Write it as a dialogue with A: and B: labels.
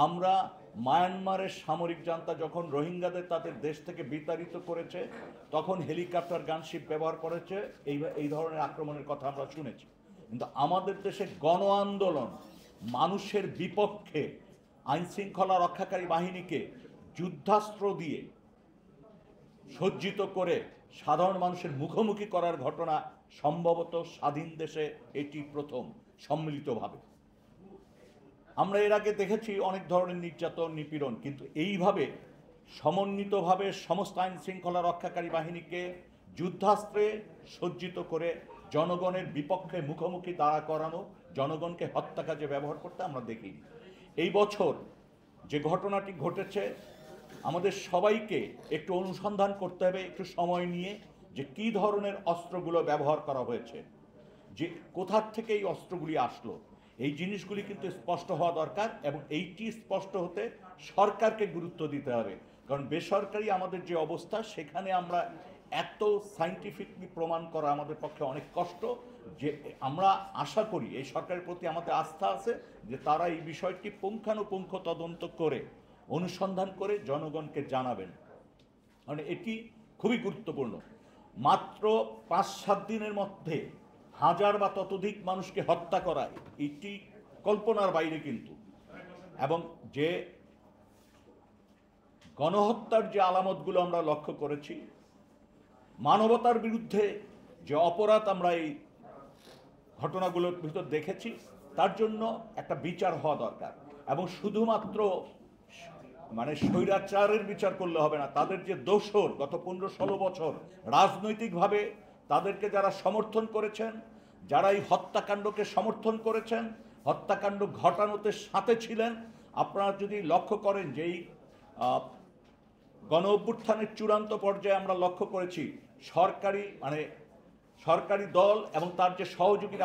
A: আমরা মায়ানমারের সামরিক জান্তা যখন রোহিঙ্গাদের তাদের দেশ থেকে বিতাড়িত করেছে তখন হেলিকপ্টার গানশিপ ব্যবহার করেছে, এই ধরনের আক্রমণের কথা আমরা শুনেছি। কিন্তু আমাদের দেশে গণ আন্দোলন, মানুষের বিপক্ষে আইন শৃঙ্খলা রক্ষাকারী বাহিনীকে যুদ্ধাস্ত্র দিয়ে সজ্জিত করে সাধারণ মানুষের মুখোমুখি করার ঘটনা সম্ভবত স্বাধীন দেশে এটি প্রথম সম্মিলিতভাবে। আমরা এর আগে দেখেছি অনেক ধরনের নির্যাতন, নিপীড়ন, কিন্তু এইভাবে সমন্বিতভাবে সমস্ত আইন শৃঙ্খলা রক্ষাকারী বাহিনীকে যুদ্ধাস্ত্রে সজ্জিত করে জনগণের বিপক্ষে মুখোমুখি দাঁড়া করানো, জনগণকে হত্যা কাজে ব্যবহার করতে আমরা দেখিনি। এই বছর যে ঘটনাটি ঘটেছে, আমাদের সবাইকে একটু অনুসন্ধান করতে হবে, একটু সময় নিয়ে, যে কী ধরনের অস্ত্রগুলো ব্যবহার করা হয়েছে, যে কোথার থেকে এই অস্ত্রগুলি আসলো, এই জিনিসগুলি কিন্তু স্পষ্ট হওয়া দরকার। এবং এইটি স্পষ্ট হতে সরকারকে গুরুত্ব দিতে হবে, কারণ বেসরকারি আমাদের যে অবস্থা, সেখানে আমরা এত সাইন্টিফিকলি প্রমাণ করা আমাদের পক্ষে অনেক কষ্ট। যে আমরা আশা করি, এই সরকারের প্রতি আমাদের আস্থা আছে যে তারা এই বিষয়টি পুঙ্খানুপুঙ্খ তদন্ত করে অনুসন্ধান করে জনগণকে জানাবেন, মানে এটি খুবই গুরুত্বপূর্ণ। মাত্র 5-7 দিনের মধ্যে হাজার বা ততোধিক মানুষকে হত্যা করা, এটি কল্পনার বাইরে কিন্তু। এবং যে গণহত্যার যে আলামতগুলো আমরা লক্ষ্য করেছি, মানবতার বিরুদ্ধে যে অপরাধ আমরা এই ঘটনাগুলোর ভিতর দেখেছি, তার জন্য একটা বিচার হওয়া দরকার। এবং শুধুমাত্র মানে স্বৈরাচারের বিচার করলে হবে না, তাদের যে দোসর গত 15-16 বছর রাজনৈতিকভাবে তাদেরকে যারা সমর্থন করেছেন, যারা এই হত্যাকাণ্ডকে সমর্থন করেছেন, হত্যাকাণ্ড ঘটানোতে সাথে ছিলেন, আপনারা যদি লক্ষ্য করেন যে এই গণ অভ্যুত্থানের চূড়ান্ত পর্যায়ে আমরা লক্ষ্য করেছি সরকারি দল এবং তার যে সহযোগীরা